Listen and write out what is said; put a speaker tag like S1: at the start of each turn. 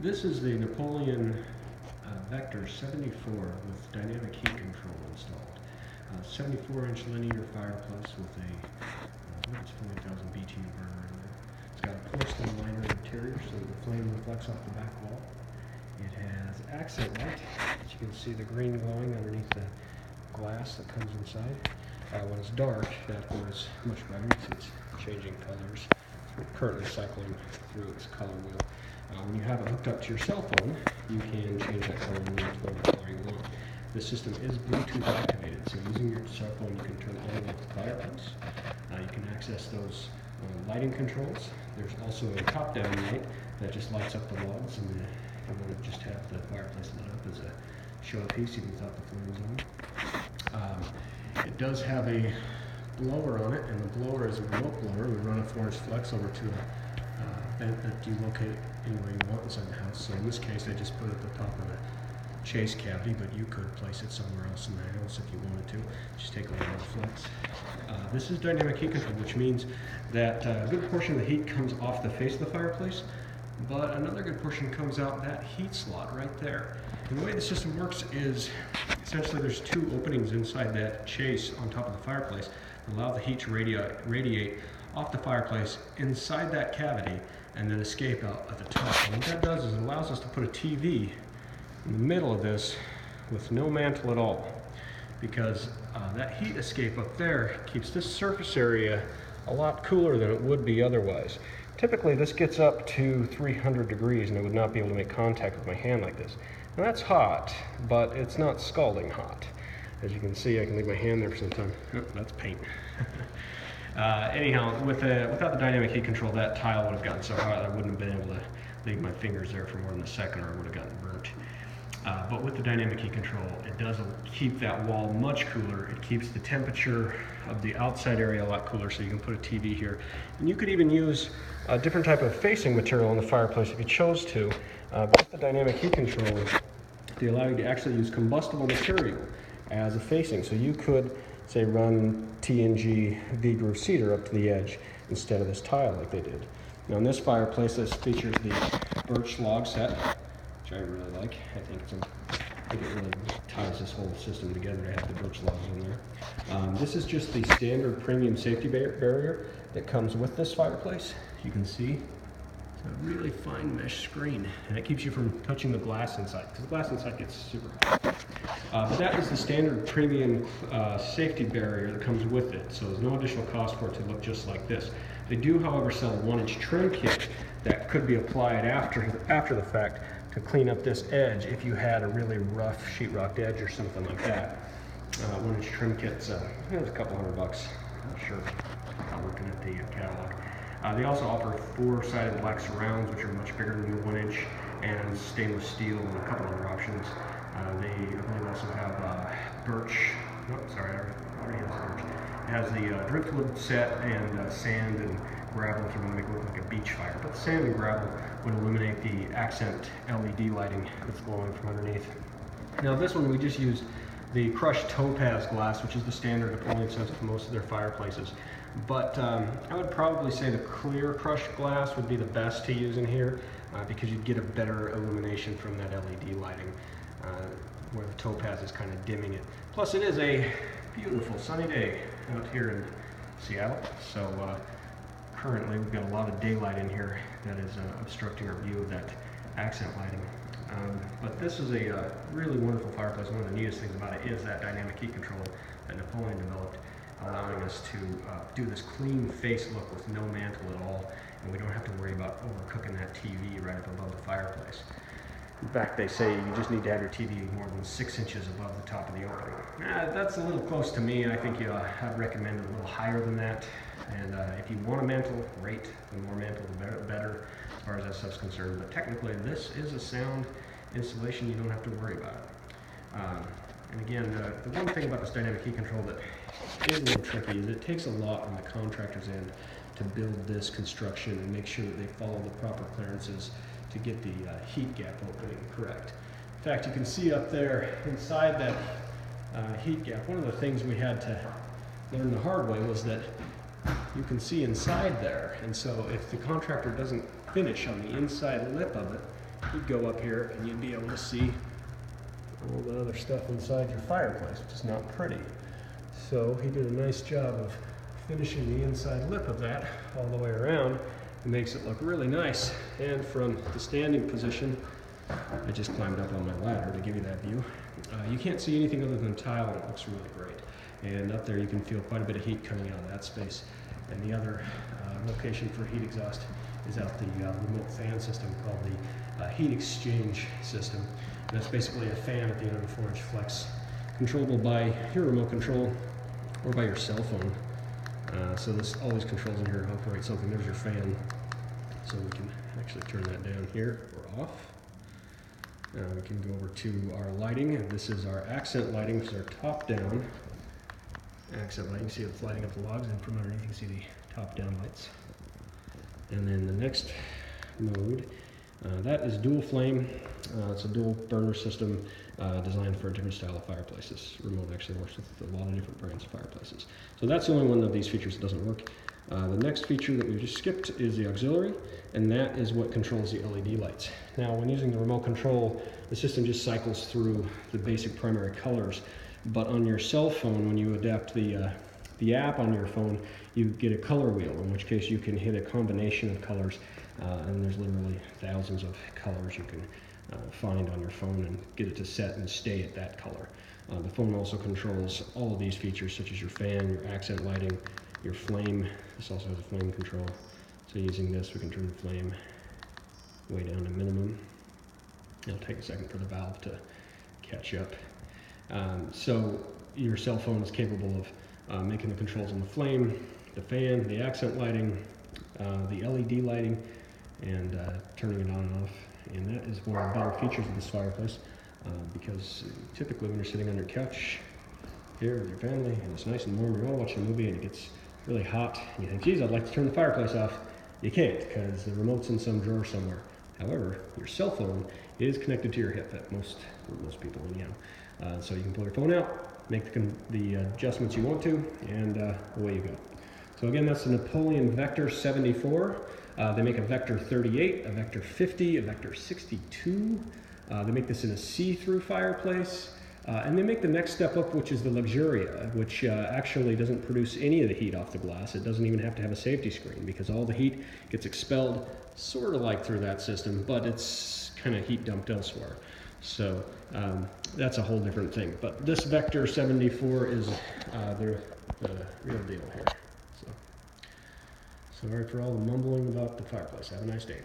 S1: This is the Napoleon Vector 74 with dynamic heat control installed. 74-inch linear fireplace with a I think it's 40,000 BTU burner in there. It's got a porcelain liner interior so that the flame reflects off the back wall. It has accent light. As you can see the green glowing underneath the glass that comes inside. When it's dark, that glows much brighter. You see it's changing colors. It's currently cycling through its color wheel. When you have it hooked up to your cell phone, you can change that color wheel to whatever color you want. This system is Bluetooth activated, so using your cell phone you can turn on the fireplace. You can access those lighting controls. There's also a top-down light that just lights up the logs, and if you want to just have the fireplace lit up as a showpiece, even without the flames on. It does have a blower on it, and the blower is a remote blower. We run a 4-inch flex over to a vent that you locate anywhere you want inside the house. So in this case, I just put it at the top of the chase cavity, but you could place it somewhere else in the house if you wanted to. Just take a little flex. This is dynamic heat control, which means that a good portion of the heat comes off the face of the fireplace, but another good portion comes out that heat slot right there. And the way the system works is essentially there's two openings inside that chase on top of the fireplace that allow the heat to radiate off the fireplace inside that cavity and then escape out at the top. And what that does is it allows us to put a TV in the middle of this with no mantle at all, because that heat escape up there keeps this surface area a lot cooler than it would be otherwise. Typically this gets up to 300 degrees and I would not be able to make contact with my hand like this. Now that's hot, but it's not scalding hot. As you can see, I can leave my hand there for some time. Oh, that's paint. Anyhow, without the dynamic heat control, that tile would have gotten so hot I wouldn't have been able to leave my fingers there for more than a second, or I would have gotten burnt. But with the dynamic heat control, it does keep that wall much cooler. It keeps the temperature of the outside area a lot cooler, so you can put a TV here. And you could even use a different type of facing material in the fireplace if you chose to. But with the dynamic heat control, they allow you to actually use combustible material as a facing. So you could, say, run TNG V-groove cedar up to the edge instead of this tile like they did. Now in this fireplace, this features the birch log set, which I really like. I think it really ties this whole system together to have the birch logs in there. This is just the standard premium safety barrier that comes with this fireplace. You can see it's a really fine mesh screen, and it keeps you from touching the glass inside, because the glass inside gets super hot. But that is the standard premium safety barrier that comes with it, so there's no additional cost for it to look just like this. They do, however, sell a 1-inch trim kit that could be applied after the fact to clean up this edge if you had a really rough sheetrock edge or something like that. 1-inch trim kit's it's a couple $100. Not sure. I'm looking at the catalog. They also offer 4-sided black surrounds, which are much bigger than the 1-inch, and stainless steel and a couple other options. I believe also have birch. Oh, sorry, I already have birch. It has the driftwood set and sand and gravel if you want to make it look like a beach fire. But the sand and gravel would illuminate the accent LED lighting that's glowing from underneath. Now this one we just used the crushed topaz glass, which is the standard Napoleon sends with most of their fireplaces. But I would probably say the clear crushed glass would be the best to use in here because you'd get a better illumination from that LED lighting where the topaz is kind of dimming it. Plus it is a beautiful sunny day out here in Seattle, so currently we've got a lot of daylight in here that is obstructing our view of that accent lighting. But this is a really wonderful fireplace. One of the neatest things about it is that dynamic heat control that Napoleon developed, allowing us to do this clean face look with no mantle at all, and we don't have to worry about overcooking that TV right up above the fireplace. In fact, they say you just need to have your TV more than 6 inches above the top of the opening. That's a little close to me. I think I'd recommend it a little higher than that. And if you want a mantle, great. The more mantle, the better, as far as that stuff's concerned. But technically, this is a sound installation. You don't have to worry about it. And again, the one thing about this dynamic heat control that is a little tricky is it takes a lot on the contractor's end to build this construction and make sure that they follow the proper clearances to get the heat gap opening correct. In fact, you can see up there inside that heat gap, one of the things we had to learn the hard way was that you can see inside there, and so if the contractor doesn't finish on the inside lip of it, you'd go up here and you'd be able to see all the other stuff inside your fireplace, which is not pretty. So he did a nice job of finishing the inside lip of that all the way around. It makes it look really nice. And from the standing position, I just climbed up on my ladder to give you that view. You can't see anything other than tile, and it looks really great. And up there you can feel quite a bit of heat coming out of that space. And the other location for heat exhaust is out the remote fan system called the heat exchange system. And that's basically a fan at the end of a 4-inch flex, controllable by your remote control or by your cell phone. So this always controls in here operate something. There's your fan. So we can actually turn that down here or off. We can go over to our lighting. This is our accent lighting. This is our top-down accent lighting. You see it's lighting up the logs, and from underneath you can see the top-down lights. And then the next mode, that is dual flame. It's a dual burner system designed for a different style of fireplaces. Remote actually works with a lot of different brands of fireplaces. So that's the only one of these features that doesn't work. The next feature that we just skipped is the auxiliary, and that is what controls the LED lights. Now, when using the remote control, the system just cycles through the basic primary colors, but on your cell phone, when you adapt the app on your phone, you get a color wheel, in which case you can hit a combination of colors, and there's literally thousands of colors you can find on your phone and get it to set and stay at that color. The phone also controls all of these features, such as your fan, your accent lighting, your flame. This also has a flame control. So using this, we can turn the flame way down to minimum. It'll take a second for the valve to catch up. So your cell phone is capable of making the controls on the flame, the fan, the accent lighting, the LED lighting, and turning it on and off. And that is one of the better features of this fireplace, because typically when you're sitting on your couch here with your family and it's nice and warm, you're all watching a movie and it gets really hot, and you think, geez, I'd like to turn the fireplace off. You can't, because the remote's in some drawer somewhere. However, your cell phone is connected to your hip, at most people anyhow. So you can pull your phone out, make the adjustments you want to, and away you go. So again, that's the Napoleon Vector 74. They make a Vector 38, a Vector 50, a Vector 62. They make this in a see-through fireplace. And they make the next step up, which is the Luxuria, which actually doesn't produce any of the heat off the glass. It doesn't even have to have a safety screen, because all the heat gets expelled sort of like through that system, but it's kind of heat dumped elsewhere. So that's a whole different thing. But this Vector 74 is the real deal here. So sorry for all the mumbling about the fireplace. Have a nice day.